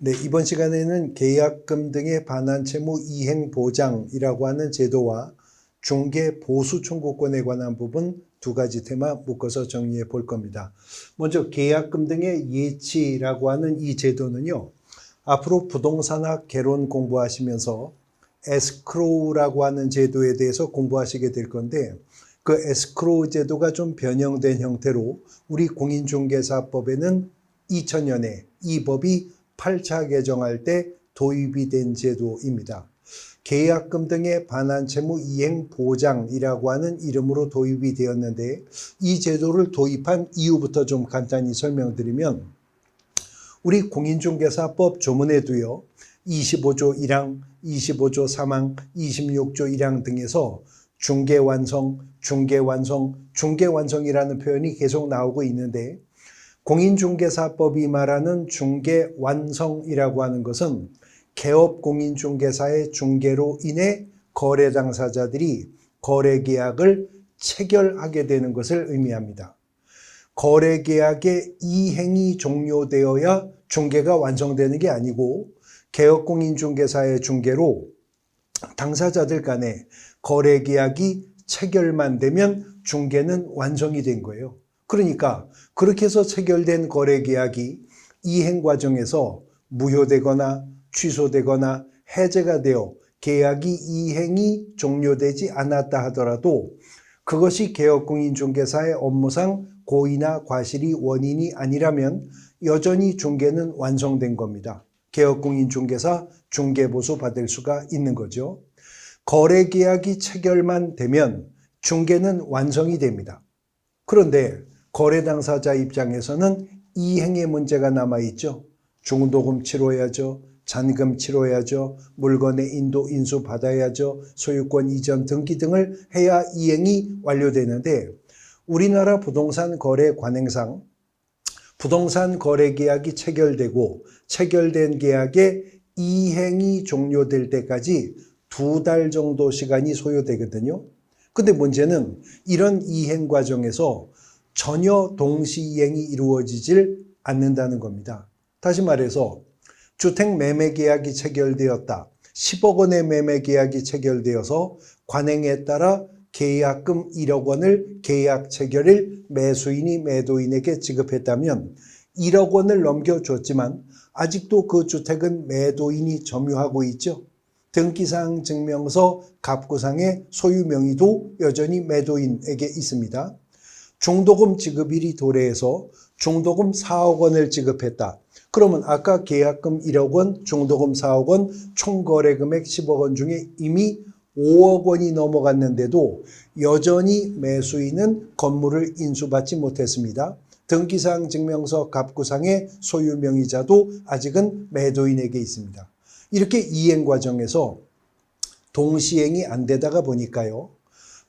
네, 이번 시간에는 계약금 등의 반환채무 이행보장이라고 하는 제도와 중개 보수 청구권에 관한 부분 두 가지 테마 묶어서 정리해 볼 겁니다. 먼저 계약금 등의 예치라고 하는 이 제도는요, 앞으로 부동산학 개론 공부하시면서 에스크로우라고 하는 제도에 대해서 공부하시게 될 건데, 그 에스크로우 제도가 좀 변형된 형태로 우리 공인중개사법에는 2000년에 이 법이 8차 개정할 때 도입이 된 제도입니다. 계약금 등의 반환채무 이행보장이라고 하는 이름으로 도입이 되었는데, 이 제도를 도입한 이유부터 좀 간단히 설명드리면, 우리 공인중개사법 조문에도요, 25조 1항, 25조 3항, 26조 1항 등에서 중개완성, 중개완성, 중개완성이라는 표현이 계속 나오고 있는데, 공인중개사법이 말하는 중개완성이라고 하는 것은 개업공인중개사의 중개로 인해 거래 당사자들이 거래계약을 체결하게 되는 것을 의미합니다. 거래계약의 이행이 종료되어야 중개가 완성되는 게 아니고, 개업공인중개사의 중개로 당사자들 간에 거래계약이 체결만 되면 중개는 완성이 된 거예요. 그러니까 그렇게 해서 체결된 거래계약이 이행 과정에서 무효되거나 취소되거나 해제가 되어 계약이 이행이 종료되지 않았다 하더라도 그것이 개업공인중개사의 업무상 고의나 과실이 원인이 아니라면 여전히 중개는 완성된 겁니다. 개업공인중개사 중개보수 받을 수가 있는 거죠. 거래계약이 체결만 되면 중개는 완성이 됩니다. 그런데 거래 당사자 입장에서는 이행의 문제가 남아있죠. 중도금 치러야죠. 잔금 치러야죠. 물건의 인수 받아야죠. 소유권 이전 등기 등을 해야 이행이 완료되는데, 우리나라 부동산 거래 관행상 부동산 거래 계약이 체결되고 체결된 계약의 이행이 종료될 때까지 2달 정도 시간이 소요되거든요. 근데 문제는 이런 이행 과정에서 전혀 동시 이행이 이루어지질 않는다는 겁니다. 다시 말해서 주택 매매 계약이 체결되었다. 10억 원의 매매 계약이 체결되어서 관행에 따라 계약금 1억 원을 계약 체결일 매수인이 매도인에게 지급했다면 1억 원을 넘겨줬지만 아직도 그 주택은 매도인이 점유하고 있죠. 등기사항 증명서 갑구상의 소유 명의도 여전히 매도인에게 있습니다. 중도금 지급일이 도래해서 중도금 4억 원을 지급했다. 그러면 아까 계약금 1억 원, 중도금 4억 원, 총 거래 금액 10억 원 중에 이미 5억 원이 넘어갔는데도 여전히 매수인은 건물을 인수받지 못했습니다. 등기사항 증명서 갑구상의 소유 명의자도 아직은 매도인에게 있습니다. 이렇게 이행 과정에서 동시행이 안 되다가 보니까요,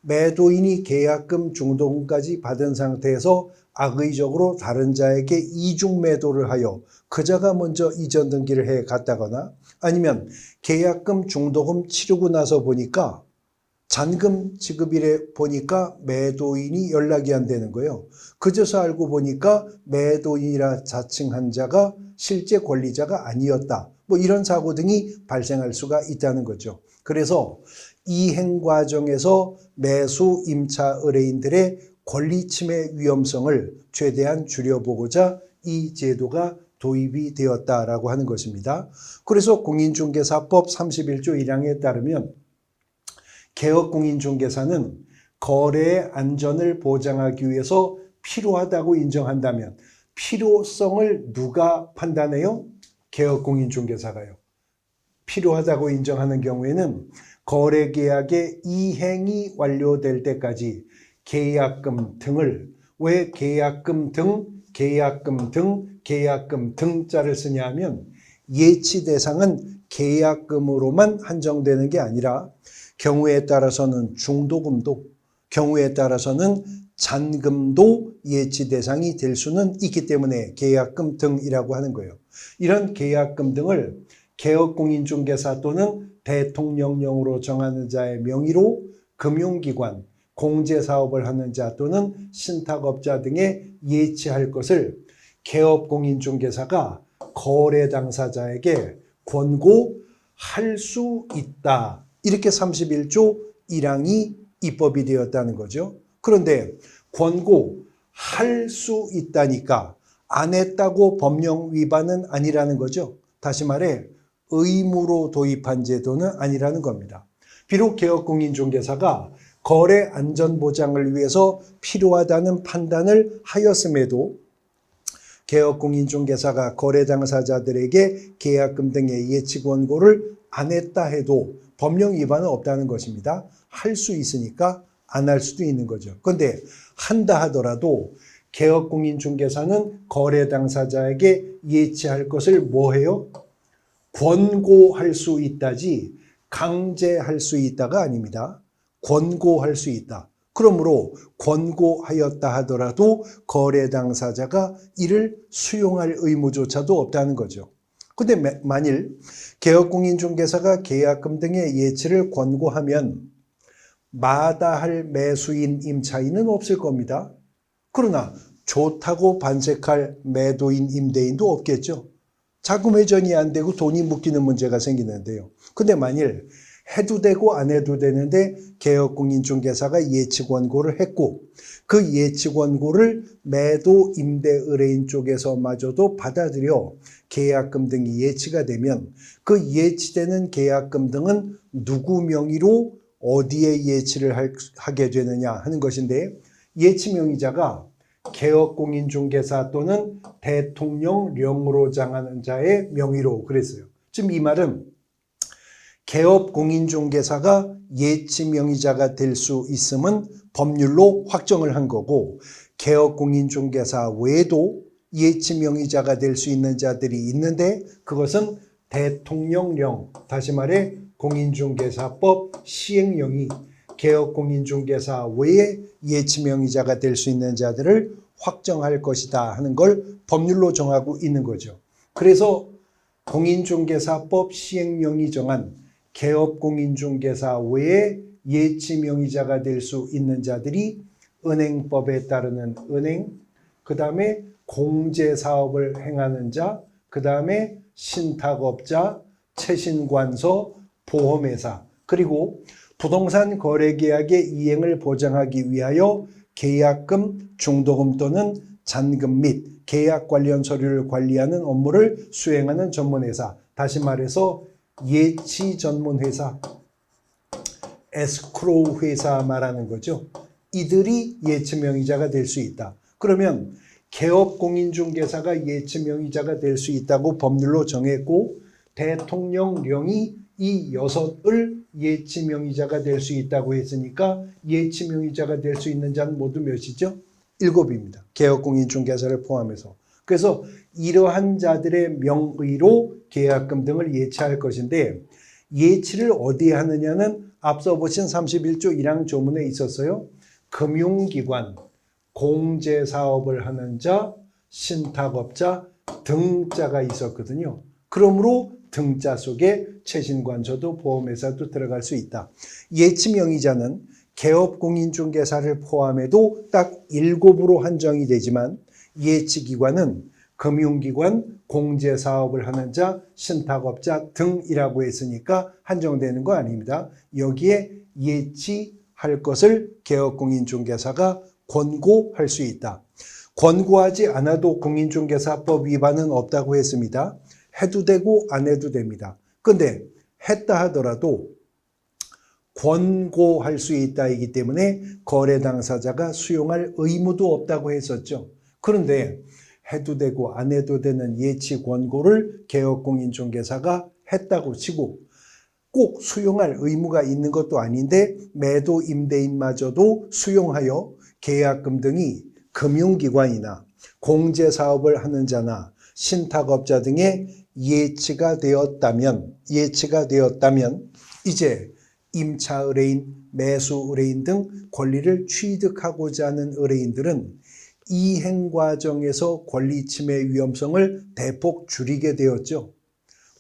매도인이 계약금 중도금까지 받은 상태에서 악의적으로 다른 자에게 이중 매도를 하여 그자가 먼저 이전 등기를 해 갔다거나, 아니면 계약금 중도금 치르고 나서 보니까 잔금 지급일에 보니까 매도인이 연락이 안 되는 거예요. 그제서 알고 보니까 매도인이라 자칭한 자가 실제 권리자가 아니었다. 이런 사고 등이 발생할 수가 있다는 거죠. 그래서 이행 과정에서 매수 임차 의뢰인들의 권리 침해 위험성을 최대한 줄여보고자 이 제도가 도입이 되었다라고 하는 것입니다. 그래서 공인중개사법 31조 1항에 따르면 개업공인중개사는 거래의 안전을 보장하기 위해서 필요하다고 인정한다면 필요성을 누가 판단해요? 개업공인중개사가요. 필요하다고 인정하는 경우에는 거래계약의 이행이 완료될 때까지 계약금 등을, 왜 계약금 등, 계약금 등, 계약금 등자를 쓰냐면 예치 대상은 계약금으로만 한정되는 게 아니라 경우에 따라서는 중도금도, 경우에 따라서는 잔금도 예치 대상이 될 수는 있기 때문에 계약금 등이라고 하는 거예요. 이런 계약금 등을 개업공인중개사 또는 대통령령으로 정하는 자의 명의로 금융기관, 공제사업을 하는 자 또는 신탁업자 등에 예치할 것을 개업공인중개사가 거래 당사자에게 권고할 수 있다. 이렇게 31조 1항이 입법이 되었다는 거죠. 그런데 권고할 수 있다니까 안 했다고 법령 위반은 아니라는 거죠. 다시 말해 의무로 도입한 제도는 아니라는 겁니다. 비록 개업공인중개사가 거래 안전보장을 위해서 필요하다는 판단을 하였음에도 개업공인중개사가 거래 당사자들에게 계약금 등의 예치 권고를 안 했다 해도 법령 위반은 없다는 것입니다. 할 수 있으니까 안 할 수도 있는 거죠. 그런데 한다 하더라도 개업공인중개사는 거래 당사자에게 예치할 것을 뭐 해요? 권고할 수 있다지 강제할 수 있다가 아닙니다. 권고할 수 있다. 그러므로 권고하였다 하더라도 거래 당사자가 이를 수용할 의무조차도 없다는 거죠. 근데 만일 개업공인중개사가 계약금 등의 예치를 권고하면 마다할 매수인 임차인은 없을 겁니다. 그러나 좋다고 반색할 매도인 임대인도 없겠죠. 자금 회전이 안 되고 돈이 묶이는 문제가 생기는데요. 근데 만일 해도 되고 안 해도 되는데 개업공인중개사가 예치 권고를 했고 그 예치 권고를 매도 임대 의뢰인 쪽에서마저도 받아들여 계약금 등이 예치가 되면 그 예치되는 계약금 등은 누구 명의로 어디에 예치를 하게 되느냐 하는 것인데 예치 명의자가 개업공인중개사 또는 대통령령으로 정하는 자의 명의로 그랬어요. 지금 이 말은 개업공인중개사가 예치 명의자가 될 수 있음은 법률로 확정을 한 거고 개업공인중개사 외에도 예치 명의자가 될 수 있는 자들이 있는데 그것은 대통령령, 다시 말해 공인중개사법 시행령이 개업공인중개사 외에 예치 명의자가 될 수 있는 자들을 확정할 것이다 하는 걸 법률로 정하고 있는 거죠. 그래서 공인중개사법 시행령이 정한 개업공인중개사 외에 예치 명의자가 될 수 있는 자들이 은행법에 따르는 은행, 그 다음에 공제사업을 행하는 자, 그 다음에 신탁업자, 채신관서, 보험회사, 그리고 부동산 거래계약의 이행을 보장하기 위하여 계약금, 중도금 또는 잔금 및 계약 관련 서류를 관리하는 업무를 수행하는 전문회사, 다시 말해서 예치 전문회사, 에스크로우 회사 말하는 거죠. 이들이 예치 명의자가 될 수 있다. 그러면 개업공인중개사가 예치 명의자가 될 수 있다고 법률로 정했고 대통령령이 이 6을 예치 명의자가 될 수 있다고 했으니까 예치 명의자가 될 수 있는 자는 모두 몇이죠? 7입니다. 개업공인중개사를 포함해서. 그래서 이러한 자들의 명의로 계약금 등을 예치할 것인데 예치를 어디에 하느냐는 앞서 보신 31조 1항 조문에 있었어요. 금융기관, 공제사업을 하는 자, 신탁업자, 등자가 있었거든요. 그러므로 등자 속에 채신관서도 보험회사도 들어갈 수 있다. 예치 명의자는 개업공인중개사를 포함해도 딱 7으로 한정이 되지만 예치기관은 금융기관, 공제사업을 하는 자, 신탁업자 등이라고 했으니까 한정되는 거 아닙니다. 여기에 예치할 것을 개업공인중개사가 권고할 수 있다. 권고하지 않아도 공인중개사법 위반은 없다고 했습니다. 해도 되고 안 해도 됩니다. 그런데 했다 하더라도 권고할 수 있다이기 때문에 거래 당사자가 수용할 의무도 없다고 했었죠. 그런데 해도 되고 안 해도 되는 예치 권고를 개업공인중개사가 했다고 치고 꼭 수용할 의무가 있는 것도 아닌데 매도 임대인마저도 수용하여 계약금 등이 금융기관이나 공제사업을 하는 자나 신탁업자 등의 예치가 되었다면 이제 임차 의뢰인, 매수 의뢰인 등 권리를 취득하고자 하는 의뢰인들은 이행 과정에서 권리 침해 위험성을 대폭 줄이게 되었죠.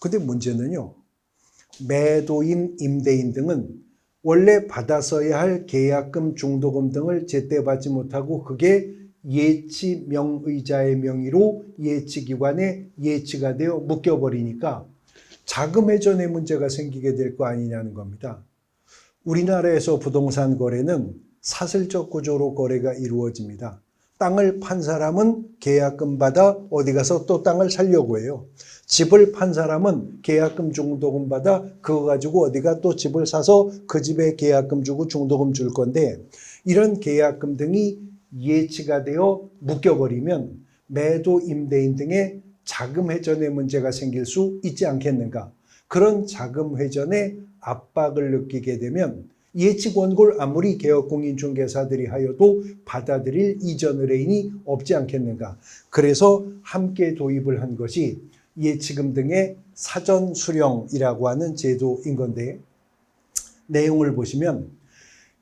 근데 문제는요. 매도인, 임대인 등은 원래 받았어야 할 계약금, 중도금 등을 제때 받지 못하고 그게 예치 명의자의 명의로 예치기관에 예치가 되어 묶여버리니까 자금회전의 문제가 생기게 될 거 아니냐는 겁니다. 우리나라에서 부동산 거래는 사슬적 구조로 거래가 이루어집니다. 땅을 판 사람은 계약금 받아 어디 가서 또 땅을 살려고 해요. 집을 판 사람은 계약금 중도금 받아 그거 가지고 어디가 또 집을 사서 그 집에 계약금 주고 중도금 줄 건데, 이런 계약금 등이 예치가 되어 묶여버리면 매도 임대인 등의 자금 회전의 문제가 생길 수 있지 않겠는가. 그런 자금 회전에 압박을 느끼게 되면 예치 권고를 아무리 개업공인중개사들이 하여도 받아들일 이전 의뢰인이 없지 않겠는가. 그래서 함께 도입을 한 것이 예치금 등의 사전 수령이라고 하는 제도인 건데, 내용을 보시면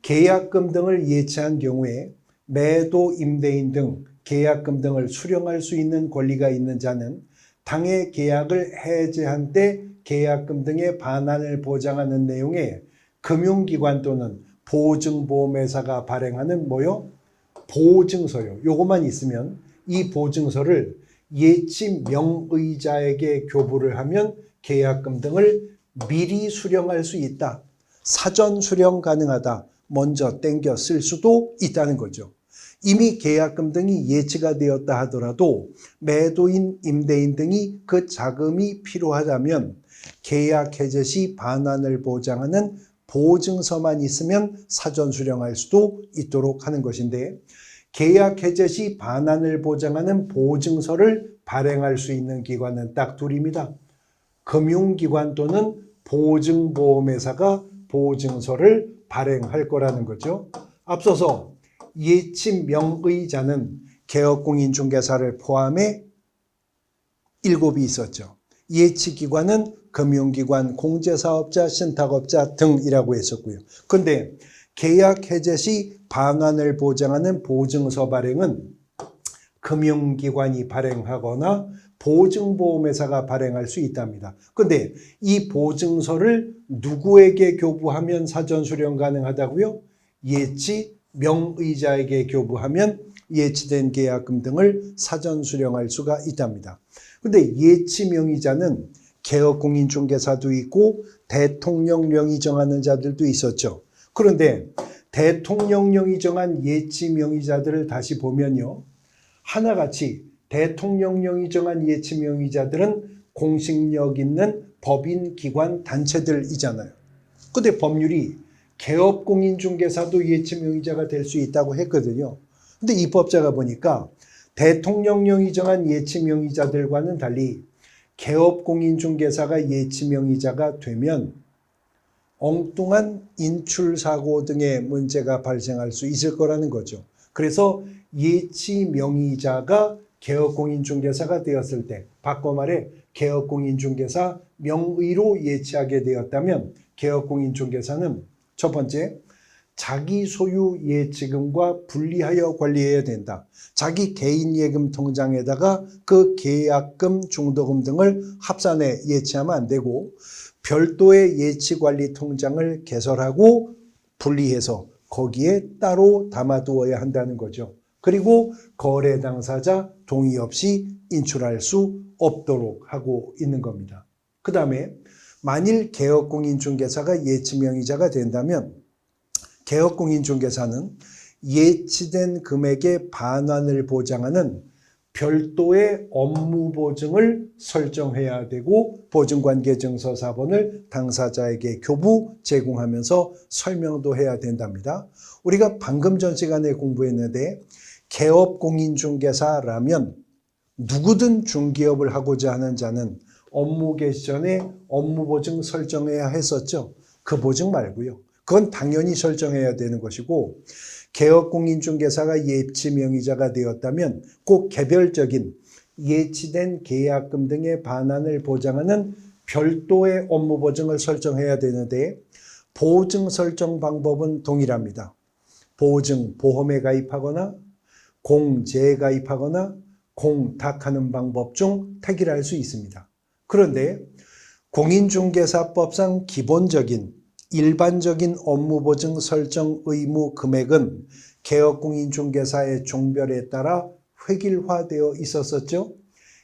계약금 등을 예치한 경우에 매도 임대인 등 계약금 등을 수령할 수 있는 권리가 있는 자는 당해 계약을 해제한 때 계약금 등의 반환을 보장하는 내용의 금융기관 또는 보증보험회사가 발행하는 뭐요? 보증서요. 요것만 있으면 이 보증서를 예치 명의자에게 교부를 하면 계약금 등을 미리 수령할 수 있다. 사전 수령 가능하다. 먼저 땡겨 쓸 수도 있다는 거죠. 이미 계약금 등이 예치가 되었다 하더라도 매도인, 임대인 등이 그 자금이 필요하다면 계약 해제 시 반환을 보장하는 보증서만 있으면 사전 수령할 수도 있도록 하는 것인데, 계약 해제 시 반환을 보장하는 보증서를 발행할 수 있는 기관은 딱 둘입니다. 금융기관 또는 보증보험회사가 보증서를 발행할 거라는 거죠. 앞서서 예치 명의자는 개업공인중개사를 포함해 7이 있었죠. 예치기관은 금융기관, 공제사업자, 신탁업자 등이라고 했었고요. 그런데 계약 해제 시 반환을 보장하는 보증서 발행은 금융기관이 발행하거나 보증보험회사가 발행할 수 있답니다. 그런데 이 보증서를 누구에게 교부하면 사전 수령 가능하다고요? 예치 명의자에게 교부하면 예치된 계약금 등을 사전 수령할 수가 있답니다. 그런데 예치 명의자는 개업공인중개사도 있고 대통령령이 정하는 자들도 있었죠. 그런데 대통령령이 정한 예치 명의자들을 다시 보면요, 하나같이 대통령령이 정한 예치 명의자들은 공식력 있는 법인, 기관, 단체들이잖아요. 그런데 법률이 개업공인중개사도 예치 명의자가 될 수 있다고 했거든요. 근데 입법자가 보니까 대통령령이 정한 예치 명의자들과는 달리 개업공인중개사가 예치 명의자가 되면 엉뚱한 인출사고 등의 문제가 발생할 수 있을 거라는 거죠. 그래서 예치 명의자가 개업공인중개사가 되었을 때, 바꿔 말해 개업공인중개사 명의로 예치하게 되었다면 개업공인중개사는 첫 번째, 자기 소유 예치금과 분리하여 관리해야 된다. 자기 개인 예금 통장에다가 그 계약금, 중도금 등을 합산해 예치하면 안 되고 별도의 예치관리 통장을 개설하고 분리해서 거기에 따로 담아두어야 한다는 거죠. 그리고 거래 당사자 동의 없이 인출할 수 없도록 하고 있는 겁니다. 그 다음에 만일 개업공인중개사가 예치 명의자가 된다면 개업공인중개사는 예치된 금액의 반환을 보장하는 별도의 업무 보증을 설정해야 되고 보증관계증서 사본을 당사자에게 교부 제공하면서 설명도 해야 된답니다. 우리가 방금 전 시간에 공부했는데 개업공인중개사라면 누구든 중개업을 하고자 하는 자는 업무 개시 전에 업무 보증 설정해야 했었죠. 그 보증 말고요. 그건 당연히 설정해야 되는 것이고, 개업공인중개사가 예치 명의자가 되었다면 꼭 개별적인 예치된 계약금 등의 반환을 보장하는 별도의 업무 보증을 설정해야 되는데, 보증 설정 방법은 동일합니다. 보증, 보험에 가입하거나 공제에 가입하거나 공탁하는 방법 중 택일할 수 있습니다. 그런데 공인중개사법상 기본적인 일반적인 업무보증 설정 의무 금액은 개업공인중개사의 종별에 따라 획일화되어 있었었죠.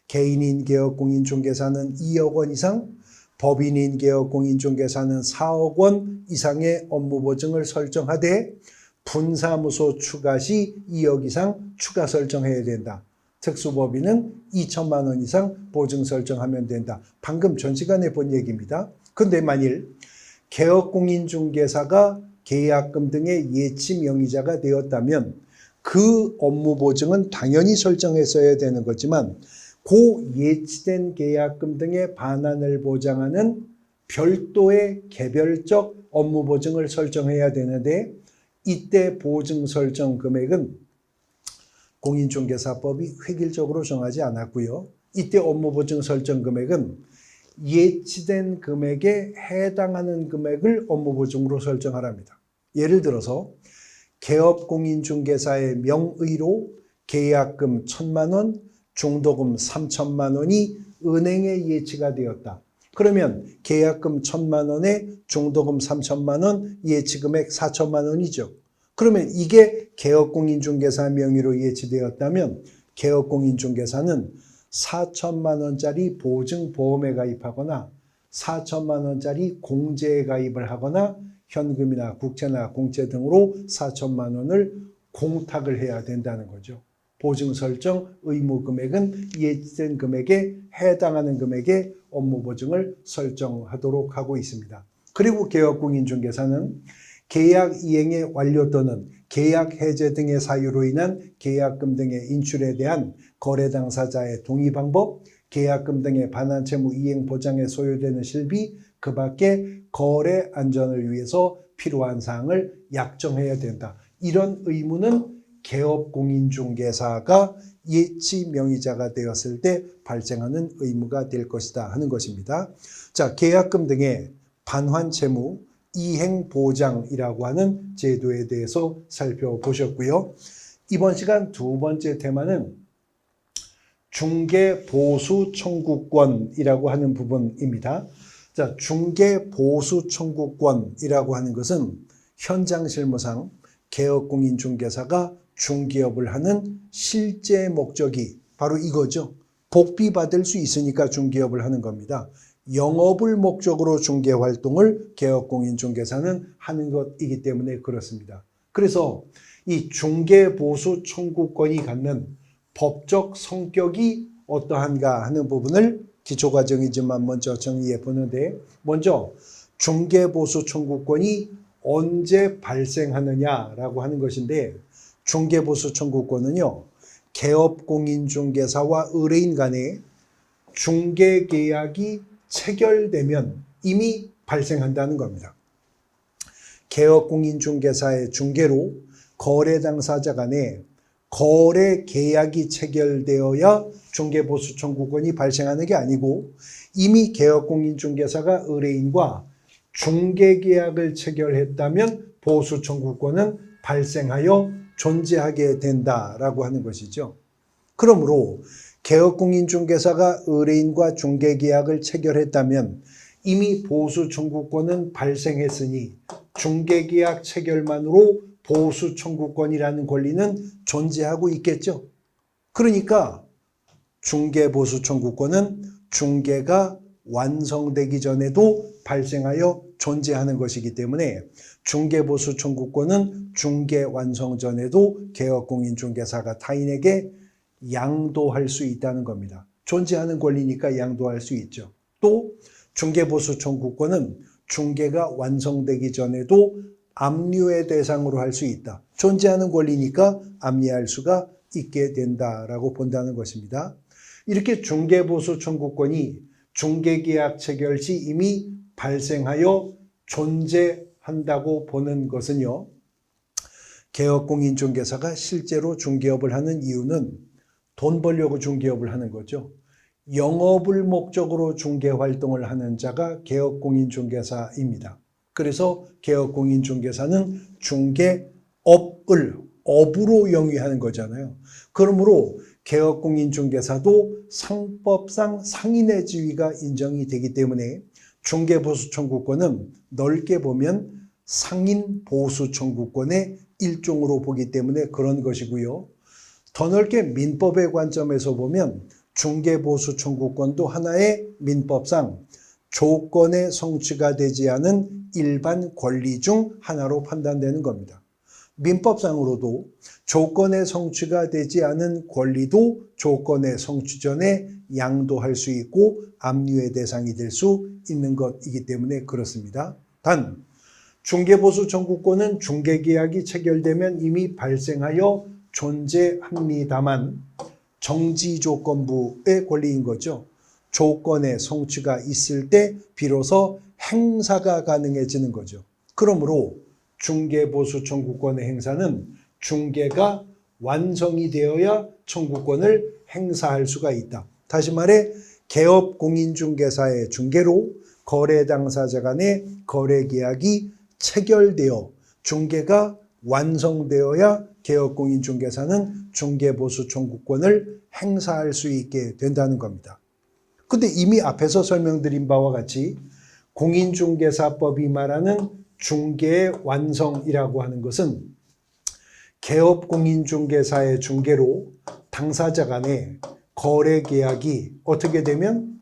개인인 개업공인중개사는 2억 원 이상, 법인인 개업공인중개사는 4억 원 이상의 업무보증을 설정하되 분사무소 추가 시 2억 이상 추가 설정해야 된다. 특수법인은 2천만 원 이상 보증 설정하면 된다. 방금 전 시간에 본 얘기입니다. 근데 만일 개업공인중개사가 계약금 등의 예치 명의자가 되었다면 그 업무 보증은 당연히 설정했어야 되는 거지만 그 예치된 계약금 등의 반환을 보장하는 별도의 개별적 업무 보증을 설정해야 되는데 이때 보증 설정 금액은 공인중개사법이 획일적으로 정하지 않았고요. 이때 업무 보증 설정 금액은 예치된 금액에 해당하는 금액을 업무 보증으로 설정하랍니다. 예를 들어서 개업공인중개사의 명의로 계약금 1,000만 원, 중도금 3천만 원이 은행에 예치가 되었다. 그러면 계약금 1,000만 원에 중도금 3천만 원, 예치금액 4천만 원이죠. 그러면 이게 개업공인중개사 명의로 예치되었다면 개업공인중개사는 4천만 원짜리 보증보험에 가입하거나 4천만 원짜리 공제에 가입을 하거나 현금이나 국채나 공채 등으로 4천만 원을 공탁을 해야 된다는 거죠. 보증 설정 의무 금액은 예치된 금액에 해당하는 금액의 업무 보증을 설정하도록 하고 있습니다. 그리고 개업공인중개사는 계약 이행의 완료 또는 계약 해제 등의 사유로 인한 계약금 등의 인출에 대한 거래 당사자의 동의 방법, 계약금 등의 반환 채무 이행 보장에 소요되는 실비, 그 밖에 거래 안전을 위해서 필요한 사항을 약정해야 된다. 이런 의무는 개업공인중개사가 예치 명의자가 되었을 때 발생하는 의무가 될 것이다 하는 것입니다. 자, 계약금 등의 반환 채무 이행 보장이라고 하는 제도에 대해서 살펴보셨고요. 이번 시간 두 번째 테마는 중개 보수 청구권이라고 하는 부분입니다. 자, 중개 보수 청구권이라고 하는 것은 현장 실무상 개업공인중개사가 중개업을 하는 실제 목적이 바로 이거죠. 복비 받을 수 있으니까 중개업을 하는 겁니다. 영업을 목적으로 중개활동을 개업공인중개사는 하는 것이기 때문에 그렇습니다. 그래서 이 중개보수 청구권이 갖는 법적 성격이 어떠한가 하는 부분을 기초과정이지만 먼저 정리해 보는데, 먼저 중개보수 청구권이 언제 발생하느냐라고 하는 것인데, 중개보수 청구권은요, 개업공인중개사와 의뢰인 간에 중개계약이 체결되면 이미 발생한다는 겁니다. 개업공인중개사의 중개로 거래 당사자 간에 거래 계약이 체결되어야 중개보수 청구권이 발생하는 게 아니고 이미 개업공인중개사가 의뢰인과 중개계약을 체결했다면 보수 청구권은 발생하여 존재하게 된다라고 하는 것이죠. 그러므로 개업공인중개사가 의뢰인과 중개계약을 체결했다면 이미 보수 청구권은 발생했으니 중개계약 체결만으로 보수 청구권이라는 권리는 존재하고 있겠죠. 그러니까 중개보수 청구권은 중개가 완성되기 전에도 발생하여 존재하는 것이기 때문에 중개보수 청구권은 중개 완성 전에도 개업공인중개사가 타인에게 양도할 수 있다는 겁니다. 존재하는 권리니까 양도할 수 있죠. 또 중개보수 청구권은 중개가 완성되기 전에도 압류의 대상으로 할 수 있다. 존재하는 권리니까 압류할 수가 있게 된다라고 본다는 것입니다. 이렇게 중개보수 청구권이 중개계약 체결 시 이미 발생하여 존재한다고 보는 것은요, 개업공인중개사가 실제로 중개업을 하는 이유는 돈 벌려고 중개업을 하는 거죠. 영업을 목적으로 중개활동을 하는 자가 개업공인중개사입니다. 그래서 개업공인중개사는 중개업을 업으로 영위하는 거잖아요. 그러므로 개업공인중개사도 상법상 상인의 지위가 인정이 되기 때문에 중개보수청구권은 넓게 보면 상인보수청구권의 일종으로 보기 때문에 그런 것이고요. 더 넓게 민법의 관점에서 보면 중개보수청구권도 하나의 민법상 조건의 성취가 되지 않은 일반 권리 중 하나로 판단되는 겁니다. 민법상으로도 조건의 성취가 되지 않은 권리도 조건의 성취 전에 양도할 수 있고 압류의 대상이 될 수 있는 것이기 때문에 그렇습니다. 단 중개보수청구권은 중개계약이 체결되면 이미 발생하여 존재합니다만 정지조건부의 권리인 거죠. 조건의 성취가 있을 때 비로소 행사가 가능해지는 거죠. 그러므로 중개보수청구권의 행사는 중개가 완성이 되어야 청구권을 행사할 수가 있다. 다시 말해 개업공인중개사의 중개로 거래 당사자 간의 거래계약이 체결되어 중개가 완성되어야 개업공인중개사는 중개보수청구권을 행사할 수 있게 된다는 겁니다. 근데 이미 앞에서 설명드린 바와 같이 공인중개사법이 말하는 중개의 완성이라고 하는 것은 개업공인중개사의 중개로 당사자 간의 거래계약이 어떻게 되면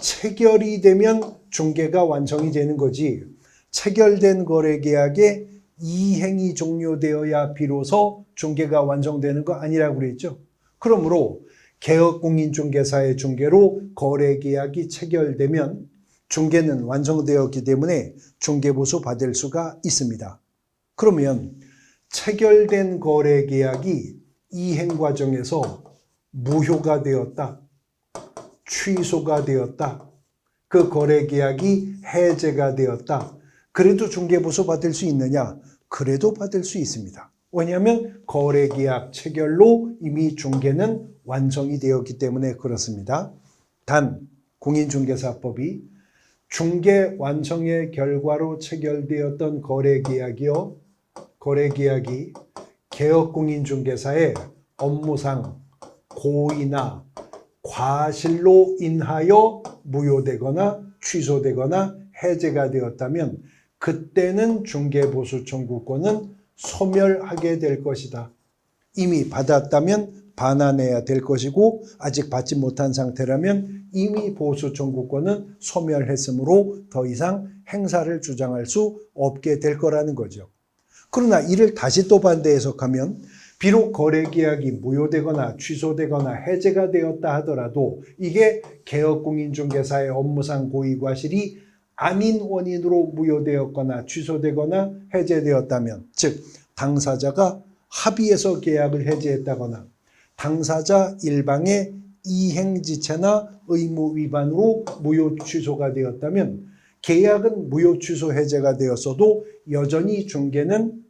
체결이 되면 중개가 완성이 되는 거지, 체결된 거래계약의 이행이 종료되어야 비로소 중개가 완성되는 거 아니라고 그랬죠. 그러므로 개업공인중개사의 중개로 거래계약이 체결되면 중개는 완성되었기 때문에 중개보수 받을 수가 있습니다. 그러면 체결된 거래계약이 이행 과정에서 무효가 되었다, 취소가 되었다, 그 거래계약이 해제가 되었다. 그래도 중개보수 받을 수 있느냐? 그래도 받을 수 있습니다. 왜냐하면 거래계약 체결로 이미 중개는 완성이 되었기 때문에 그렇습니다. 단 공인중개사법이 중개 완성의 결과로 체결되었던 거래계약이 개업공인중개사의 업무상 고의나 과실로 인하여 무효되거나 취소되거나 해제가 되었다면 그때는 중개보수청구권은 소멸하게 될 것이다. 이미 받았다면 반환해야 될 것이고 아직 받지 못한 상태라면 이미 보수청구권은 소멸했으므로 더 이상 행사를 주장할 수 없게 될 거라는 거죠. 그러나 이를 다시 또 반대 해석하면 비록 거래계약이 무효되거나 취소되거나 해제가 되었다 하더라도 이게 개업공인중개사의 업무상 고의과실이 아닌 원인으로 무효되었거나 취소되거나 해제되었다면, 즉 당사자가 합의해서 계약을 해제했다거나 당사자 일방의 이행지체나 의무 위반으로 무효 취소가 되었다면 계약은 무효 취소 해제가 되었어도 여전히 중개는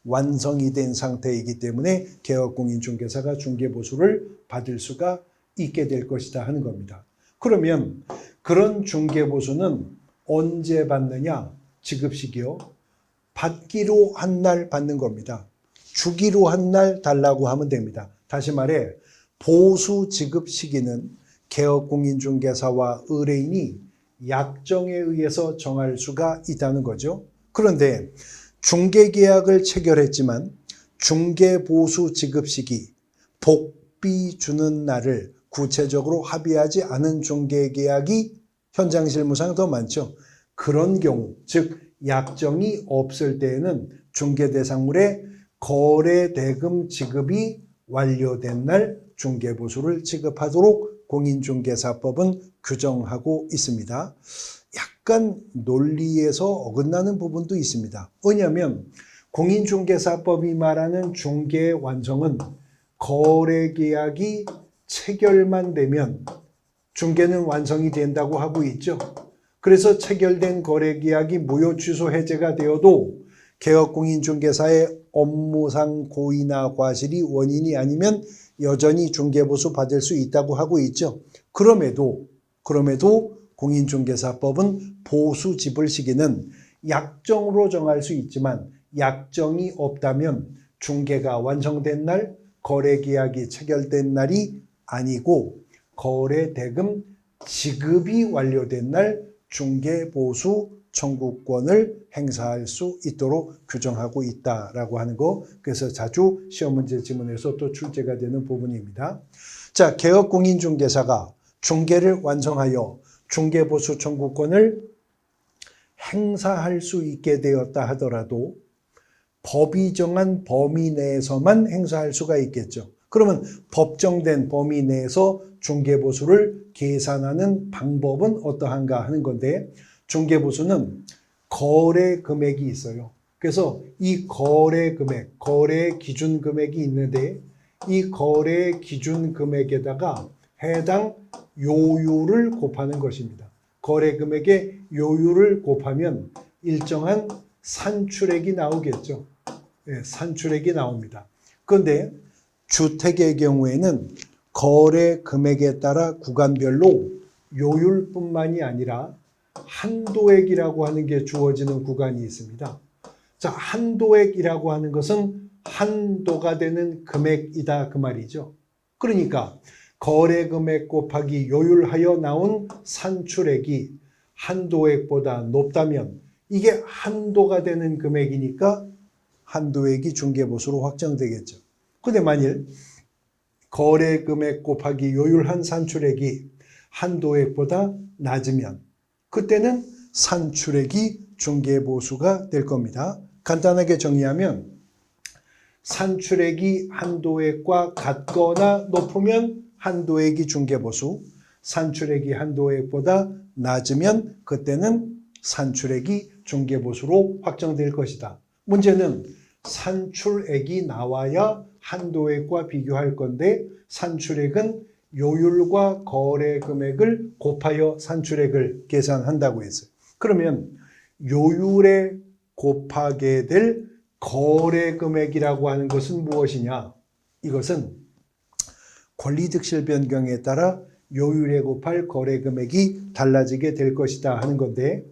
완성이 된 상태이기 때문에 개업공인중개사가 중개보수를 받을 수가 있게 될 것이다 하는 겁니다. 그러면 그런 중개보수는 언제 받느냐? 지급시기요. 받기로 한 날 받는 겁니다. 주기로 한 날 달라고 하면 됩니다. 다시 말해 보수 지급 시기는 개업공인중개사와 의뢰인이 약정에 의해서 정할 수가 있다는 거죠. 그런데 중개계약을 체결했지만 중개보수 지급 시기, 복비 주는 날을 구체적으로 합의하지 않은 중개계약이 현장 실무상 더 많죠. 그런 경우, 즉 약정이 없을 때에는 중개대상물의 거래대금 지급이 완료된 날 중개보수를 지급하도록 공인중개사법은 규정하고 있습니다. 약간 논리에서 어긋나는 부분도 있습니다. 왜냐하면 공인중개사법이 말하는 중개의 완성은 거래계약이 체결만 되면 중개는 완성이 된다고 하고 있죠. 그래서 체결된 거래계약이 무효 취소 해제가 되어도 개업공인중개사의 업무상 고의나 과실이 원인이 아니면 여전히 중개보수 받을 수 있다고 하고 있죠. 그럼에도 공인중개사법은 보수 지불 시기는 약정으로 정할 수 있지만 약정이 없다면 중개가 완성된 날 거래계약이 체결된 날이 아니고 거래대금 지급이 완료된 날 중개보수 청구권을 행사할 수 있도록 규정하고 있다라고 하는 거. 그래서 자주 시험 문제 지문에서 또 출제가 되는 부분입니다. 자, 개업공인중개사가 중개를 완성하여 중개보수 청구권을 행사할 수 있게 되었다 하더라도 법이 정한 범위 내에서만 행사할 수가 있겠죠. 그러면 법정된 범위 내에서 중개보수를 계산하는 방법은 어떠한가 하는 건데, 중개보수는 거래 금액이 있어요. 그래서 이 거래 금액, 거래 기준 금액이 있는데 이 거래 기준 금액에다가 해당 요율을 곱하는 것입니다. 거래 금액의 요율을 곱하면 일정한 산출액이 나오겠죠. 네, 산출액이 나옵니다. 그런데 주택의 경우에는 거래 금액에 따라 구간별로 요율뿐만이 아니라 한도액이라고 하는 게 주어지는 구간이 있습니다. 자, 한도액이라고 하는 것은 한도가 되는 금액이다 그 말이죠. 그러니까 거래 금액 곱하기 요율하여 나온 산출액이 한도액보다 높다면 이게 한도가 되는 금액이니까 한도액이 중개보수로 확정되겠죠. 근데 만일 거래 금액 곱하기 요율한 산출액이 한도액보다 낮으면 그때는 산출액이 중개보수가 될 겁니다. 간단하게 정리하면 산출액이 한도액과 같거나 높으면 한도액이 중개보수, 산출액이 한도액보다 낮으면 그때는 산출액이 중개보수로 확정될 것이다. 문제는 산출액이 나와야 한도액과 비교할 건데 산출액은 요율과 거래 금액을 곱하여 산출액을 계산한다고 했어요. 그러면 요율에 곱하게 될 거래 금액이라고 하는 것은 무엇이냐? 이것은 권리득실 변경에 따라 요율에 곱할 거래 금액이 달라지게 될 것이다 하는 건데,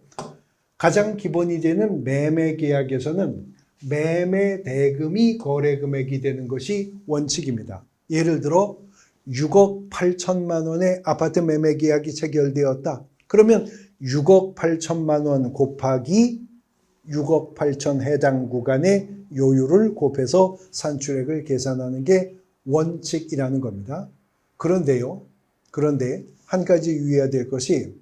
가장 기본이 되는 매매 계약에서는 매매 대금이 거래 금액이 되는 것이 원칙입니다. 예를 들어 6억 8천만 원의 아파트 매매 계약이 체결되었다. 그러면 6억 8천만 원 곱하기 6억 8천 해당 구간의 요율을 곱해서 산출액을 계산하는 게 원칙이라는 겁니다. 그런데 한 가지 유의해야 될 것이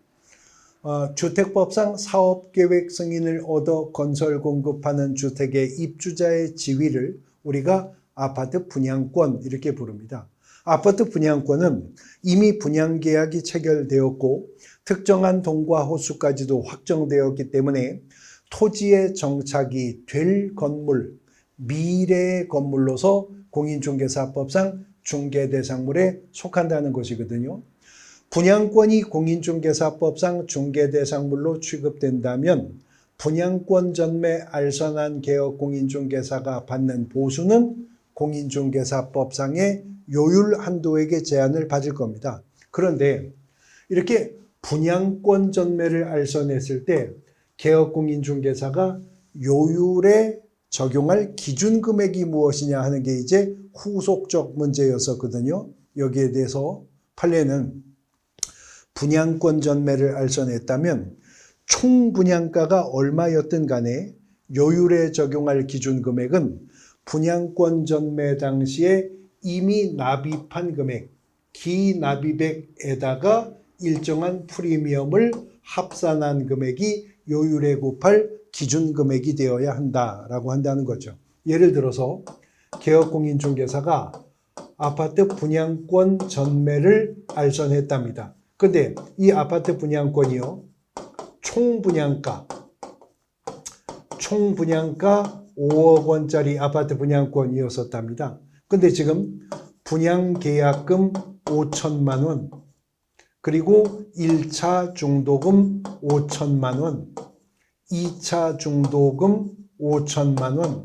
주택법상 사업계획 승인을 얻어 건설 공급하는 주택의 입주자의 지위를 우리가 아파트 분양권 이렇게 부릅니다. 아파트 분양권은 이미 분양계약이 체결되었고 특정한 동과 호수까지도 확정되었기 때문에 토지에 정착이 될 건물, 미래의 건물로서 공인중개사법상 중개대상물에 속한다는 것이거든요. 분양권이 공인중개사법상 중개대상물로 취급된다면 분양권 전매 알선한 개업 공인중개사가 받는 보수는 공인중개사법상의 요율 한도액의 제한을 받을 겁니다. 그런데 이렇게 분양권 전매를 알선했을 때 개업 공인중개사가 요율에 적용할 기준 금액이 무엇이냐 하는 게 이제 후속적 문제였었거든요. 여기에 대해서 판례는 분양권 전매를 알선했다면 총 분양가가 얼마였든 간에 요율에 적용할 기준 금액은 분양권 전매 당시에 이미 납입한 금액, 기납입액에다가 일정한 프리미엄을 합산한 금액이 요율에 곱할 기준 금액이 되어야 한다라고 한다는 거죠. 예를 들어서 개업공인중개사가 아파트 분양권 전매를 알선했답니다. 근데 이 아파트 분양권이요, 총 분양가 5억 원짜리 아파트 분양권이었었답니다. 근데 지금 분양계약금 5천만 원, 그리고 1차 중도금 5천만 원, 2차 중도금 5천만 원,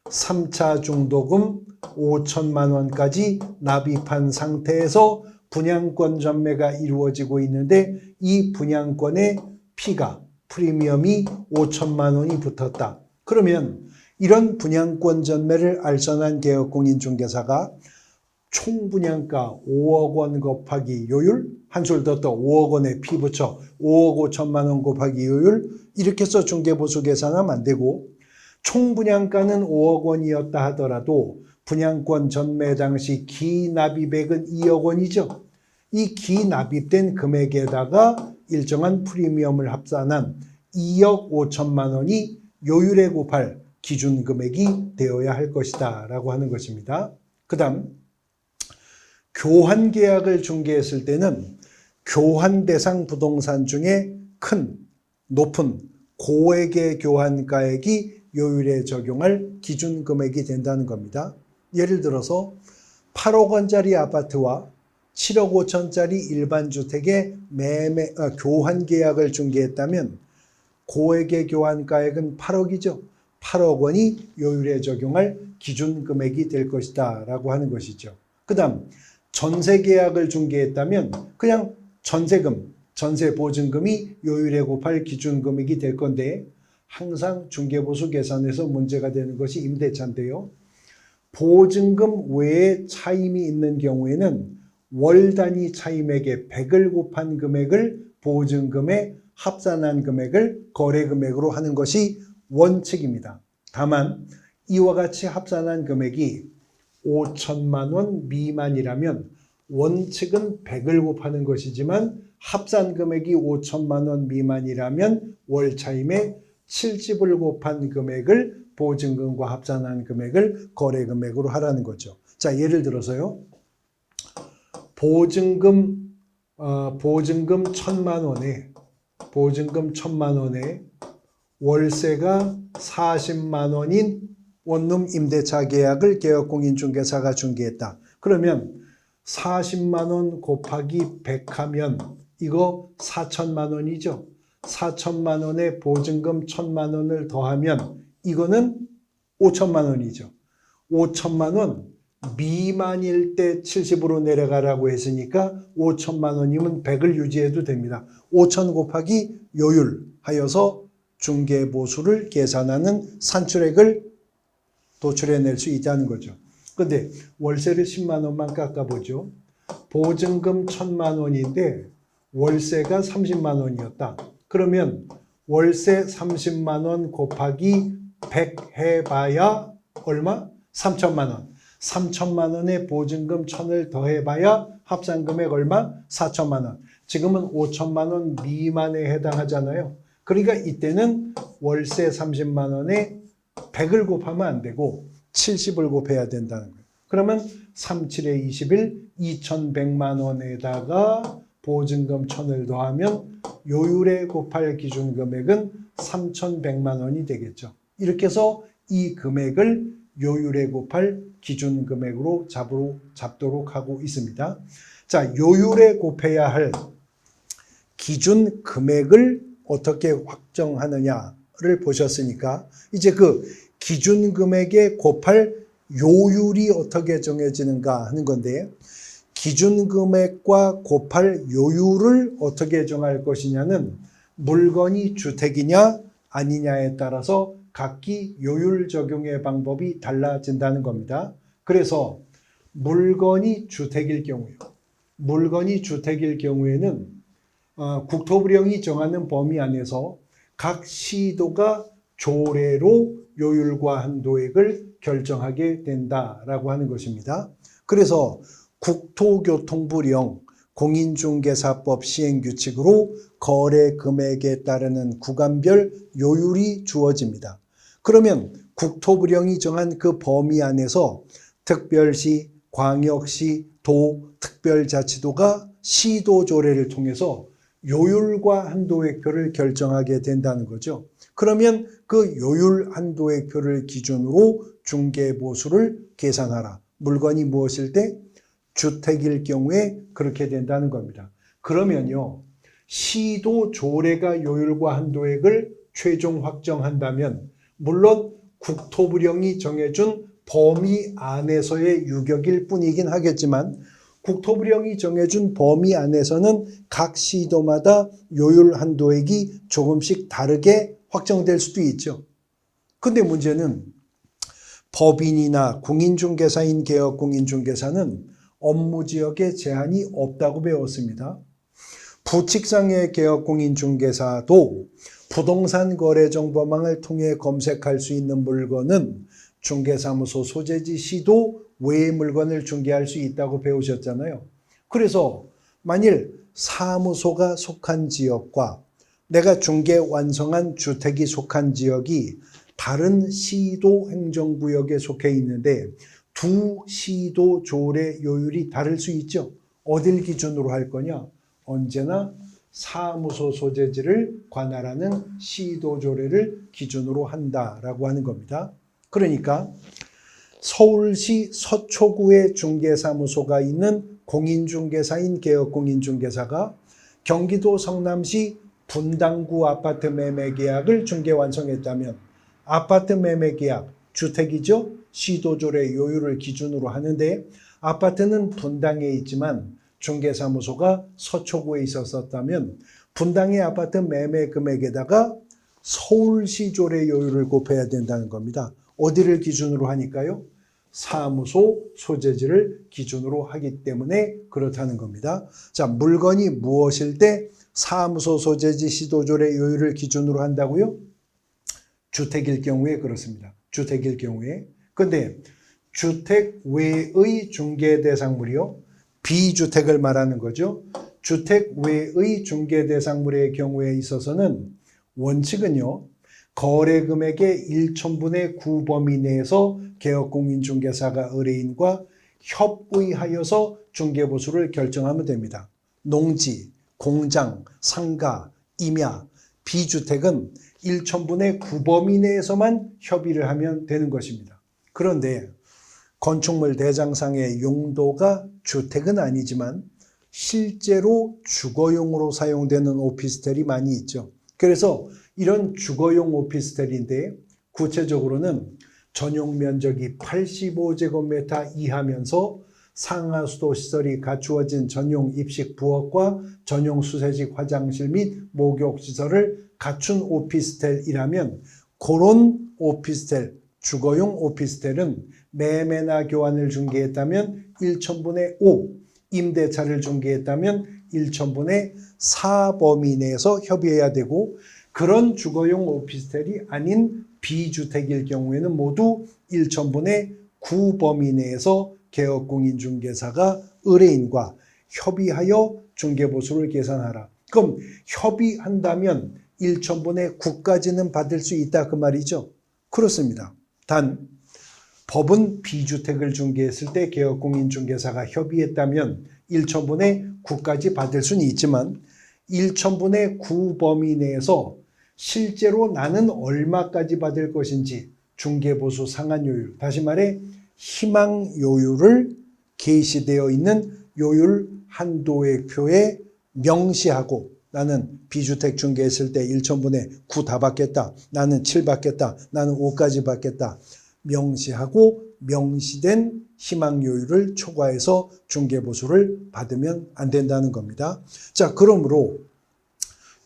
3차 중도금 5천만 원까지 납입한 상태에서 분양권 전매가 이루어지고 있는데 이 분양권의 피가, 프리미엄이 5천만 원이 붙었다. 그러면 이런 분양권 전매를 알선한 개혁공인중개사가 총 분양가 5억 원 곱하기 요율, 한술 더 5억 원에 피 붙여 5억 5천만 원 곱하기 요율, 이렇게 해서 중개보수 계산하면 안 되고, 총 분양가는 5억 원이었다 하더라도 분양권 전매 당시 기납입액은 2억 원이죠. 이 기납입된 금액에다가 일정한 프리미엄을 합산한 2억 5천만 원이 요율에 곱할 기준 금액이 되어야 할 것이다 라고 하는 것입니다. 그 다음 교환 계약을 중개했을 때는 교환 대상 부동산 중에 큰, 높은, 고액의 교환가액이 요율에 적용할 기준 금액이 된다는 겁니다. 예를 들어서 8억 원짜리 아파트와 7억 5천짜리 일반 주택의 교환 계약을 중개했다면 고액의 교환가액은 8억이죠. 8억 원이 요율에 적용할 기준 금액이 될 것이다 라고 하는 것이죠. 그 다음 전세 계약을 중개했다면 그냥 전세금, 전세 보증금이 요율에 곱할 기준 금액이 될 건데, 항상 중개보수 계산에서 문제가 되는 것이 임대차인데요. 보증금 외에 차임이 있는 경우에는 월 단위 차임액의 100을 곱한 금액을 보증금에 합산한 금액을 거래금액으로 하는 것이 원칙입니다. 다만 이와 같이 합산한 금액이 5천만 원 미만이라면 원칙은 100을 곱하는 것이지만 합산 금액이 5천만 원 미만이라면 월 차임에 70을 곱한 금액을 보증금과 합산한 금액을 거래금액으로 하라는 거죠. 자, 예를 들어서요. 보증금 1,000만 원에 월세가 40만 원인 원룸 임대차 계약을 개혁공인중개사가 중개했다. 그러면 40만 원 곱하기 100 하면 이거 4천만 원이죠. 4천만 원에 보증금 1,000만 원을 더하면 이거는 5천만 원이죠. 5천만 원 미만일 때 70으로 내려가라고 했으니까 5천만 원이면 100을 유지해도 됩니다. 5천 곱하기 요율 하여서 중개보수를 계산하는 산출액을 도출해낼 수 있다는 거죠. 그런데 월세를 10만 원만 깎아보죠. 보증금 1,000만 원인데 월세가 30만 원이었다. 그러면 월세 30만 원 곱하기 100 해봐야 얼마? 3천만 원. 3천만 원에 보증금 1,000을 더해봐야 합산금액 얼마? 4천만 원. 지금은 5천만 원 미만에 해당하잖아요. 그러니까 이때는 월세 30만 원에 100을 곱하면 안 되고 70을 곱해야 된다는 거예요. 그러면 37에 21, 2,100만 원에다가 보증금 1,000을 더하면 요율에 곱할 기준 금액은 3,100만 원이 되겠죠. 이렇게 해서 이 금액을 요율에 곱할 기준 금액으로 잡도록 하고 있습니다. 자, 요율에 곱해야 할 기준 금액을 어떻게 확정하느냐를 보셨으니까 이제 그 기준 금액에 곱할 요율이 어떻게 정해지는가 하는 건데, 기준 금액과 곱할 요율을 어떻게 정할 것이냐는 물건이 주택이냐 아니냐에 따라서 각기 요율 적용의 방법이 달라진다는 겁니다. 그래서 물건이 주택일 경우에는 국토부령이 정하는 범위 안에서 각 시도가 조례로 요율과 한도액을 결정하게 된다라고 하는 것입니다. 그래서 국토교통부령 공인중개사법 시행규칙으로 거래 금액에 따르는 구간별 요율이 주어집니다. 그러면 국토부령이 정한 그 범위 안에서 특별시, 광역시, 도, 특별자치도가 시도조례를 통해서 요율과 한도액표를 결정하게 된다는 거죠. 그러면 그 요율 한도액표를 기준으로 중개보수를 계산하라. 물건이 무엇일 때? 주택일 경우에 그렇게 된다는 겁니다. 그러면요, 시도 조례가 요율과 한도액을 최종 확정한다면 물론 국토부령이 정해준 범위 안에서의 유격일 뿐이긴 하겠지만 국토부령이 정해준 범위 안에서는 각 시도마다 요율 한도액이 조금씩 다르게 확정될 수도 있죠. 근데 문제는 법인이나 공인중개사인 개업공인중개사는 업무 지역에 제한이 없다고 배웠습니다. 부칙상의 개업공인중개사도 부동산 거래 정보망을 통해 검색할 수 있는 물건은 중개사무소 소재지 시도 외의 물건을 중개할 수 있다고 배우셨잖아요. 그래서 만일 사무소가 속한 지역과 내가 중개 완성한 주택이 속한 지역이 다른 시도 행정구역에 속해 있는데 두 시도 조례 요율이 다를 수 있죠. 어딜 기준으로 할 거냐? 언제나 사무소 소재지를 관할하는 시도 조례를 기준으로 한다라고 하는 겁니다. 그러니까 서울시 서초구에 중개사무소가 있는 공인중개사인 개업공인중개사가 경기도 성남시 분당구 아파트 매매계약을 중개 완성했다면 아파트 매매계약, 주택이죠? 시도조례 요율을 기준으로 하는데 아파트는 분당에 있지만 중개사무소가 서초구에 있었다면 분당의 아파트 매매 금액에다가 서울시 조례 요율을 곱해야 된다는 겁니다. 어디를 기준으로 하니까요? 사무소 소재지를 기준으로 하기 때문에 그렇다는 겁니다. 자, 물건이 무엇일 때 사무소 소재지 시도조례 요율을 기준으로 한다고요? 주택일 경우에 그렇습니다. 주택일 경우에. 근데 주택 외의 중개 대상물이요. 비주택을 말하는 거죠. 주택 외의 중개 대상물의 경우에 있어서는 원칙은요. 거래 금액의 1천분의 9 범위 내에서 개업공인중개사가 의뢰인과 협의하여서 중개보수를 결정하면 됩니다. 농지, 공장, 상가, 임야, 비주택은 1천분의 9 범위 내에서만 협의를 하면 되는 것입니다. 그런데 건축물 대장상의 용도가 주택은 아니지만 실제로 주거용으로 사용되는 오피스텔이 많이 있죠. 그래서 이런 주거용 오피스텔인데 구체적으로는 전용 면적이 85제곱미터 이하면서 상하수도 시설이 갖추어진 전용 입식 부엌과 전용 수세식 화장실 및 목욕시설을 갖춘 오피스텔이라면 그런 오피스텔, 주거용 오피스텔은 매매나 교환을 중개했다면 1천분의 5, 임대차를 중개했다면 1천분의 4 범위 내에서 협의해야 되고 그런 주거용 오피스텔이 아닌 비주택일 경우에는 모두 1천분의 9 범위 내에서 개업공인중개사가 의뢰인과 협의하여 중개보수를 계산하라. 그럼 협의한다면 1천분의 9까지는 받을 수 있다 그 말이죠. 그렇습니다. 단 법은 비주택을 중개했을 때 개업공인중개사가 협의했다면 1천분의 9까지 받을 수는 있지만 1천분의 9 범위 내에서 실제로 나는 얼마까지 받을 것인지 중개보수 상한요율, 다시 말해 희망요율을 게시되어 있는 요율 한도의 표에 명시하고 나는 비주택 중개했을 때 1천분의 9 다 받겠다. 나는 7 받겠다. 나는 5까지 받겠다. 명시하고 명시된 희망요율을 초과해서 중개보수를 받으면 안 된다는 겁니다. 자, 그러므로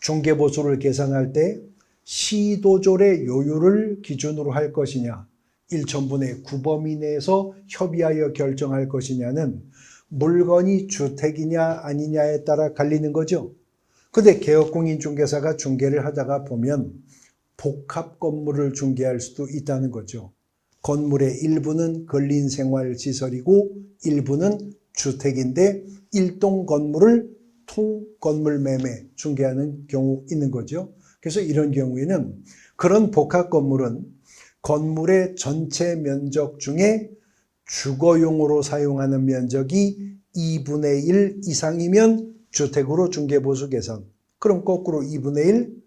중개보수를 계산할 때 시도조례 요율을 기준으로 할 것이냐 1천분의 9 범위 내에서 협의하여 결정할 것이냐는 물건이 주택이냐 아니냐에 따라 갈리는 거죠. 근데 개업공인중개사가 중개를 하다가 보면 복합 건물을 중개할 수도 있다는 거죠. 건물의 일부는 근린생활시설이고 일부는 주택인데 일동 건물을 통건물 매매 중개하는 경우 있는 거죠. 그래서 이런 경우에는 그런 복합 건물은 건물의 전체 면적 중에 주거용으로 사용하는 면적이 2분의 1 이상이면 주택으로 중개보수 계산. 그럼 거꾸로 2분의 1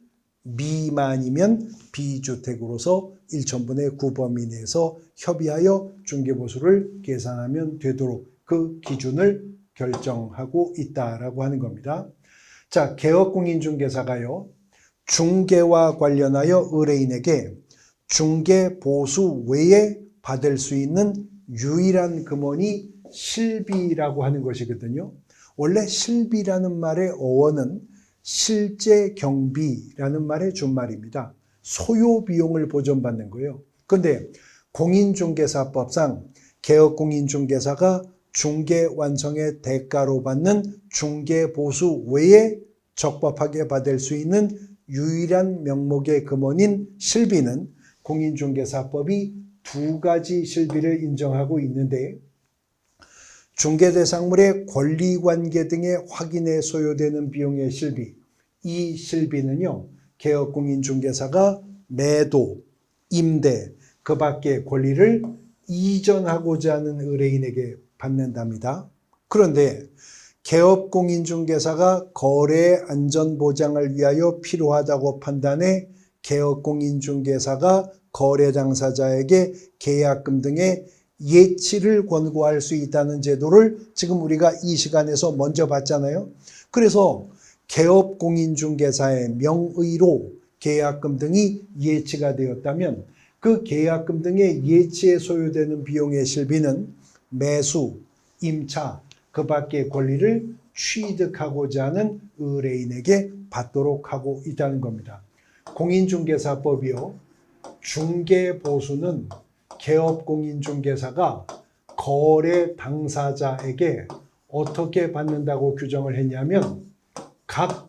미만이면 비주택으로서 1천분의 9 범위 내에서 협의하여 중개보수를 계산하면 되도록 그 기준을 결정하고 있다라고 하는 겁니다. 자, 개업공인중개사가요. 중개와 관련하여 의뢰인에게 중개보수 외에 받을 수 있는 유일한 금원이 실비라고 하는 것이거든요. 원래 실비라는 말의 어원은 실제 경비라는 말의 준말입니다. 소요 비용을 보전받는 거예요. 그런데 공인중개사법상 개업공인중개사가 중개 완성의 대가로 받는 중개보수 외에 적법하게 받을 수 있는 유일한 명목의 금원인 실비는 공인중개사법이 두 가지 실비를 인정하고 있는데, 중개대상물의 권리관계 등의 확인에 소요되는 비용의 실비, 이 실비는요, 개업공인중개사가 매도, 임대, 그 밖의 권리를 이전하고자 하는 의뢰인에게 받는답니다. 그런데 개업공인중개사가 거래 안전보장을 위하여 필요하다고 판단해 개업공인중개사가 거래 당사자에게 계약금 등의 예치를 권고할 수 있다는 제도를 지금 우리가 이 시간에서 먼저 봤잖아요. 그래서 개업공인중개사의 명의로 계약금 등이 예치가 되었다면 그 계약금 등의 예치에 소요되는 비용의 실비는 매수, 임차, 그 밖의 권리를 취득하고자 하는 의뢰인에게 받도록 하고 있다는 겁니다. 공인중개사법이요, 중개보수는 개업공인중개사가 거래 당사자에게 어떻게 받는다고 규정을 했냐면 각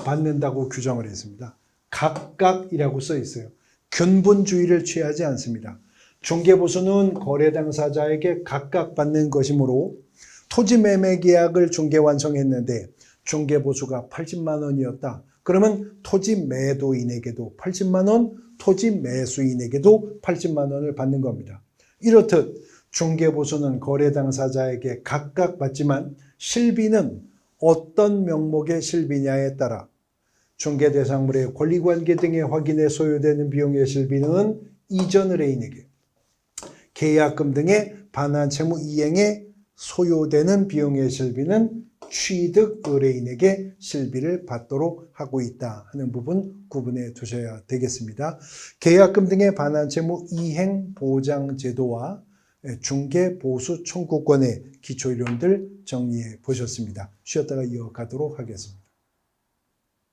받는다고 규정을 했습니다. 각각이라고 써 있어요. 균분주의를 취하지 않습니다. 중개보수는 거래 당사자에게 각각 받는 것이므로 토지 매매 계약을 중개 완성했는데 중개보수가 80만 원이었다. 그러면 토지 매도인에게도 80만 원, 토지 매수인에게도 80만 원을 받는 겁니다. 이렇듯 중개보수는 거래 당사자에게 각각 받지만 실비는 어떤 명목의 실비냐에 따라 중개대상물의 권리관계 등의 확인에 소요되는 비용의 실비는 이전 의뢰인에게, 계약금 등의 반환채무 이행에 소요되는 비용의 실비는 취득 의뢰인에게 실비를 받도록 하고 있다 하는 부분 구분해 두셔야 되겠습니다. 계약금 등의 반환채무 이행 보장 제도와 중개보수 청구권의 기초이론들 정리해 보셨습니다. 쉬었다가 이어가도록 하겠습니다.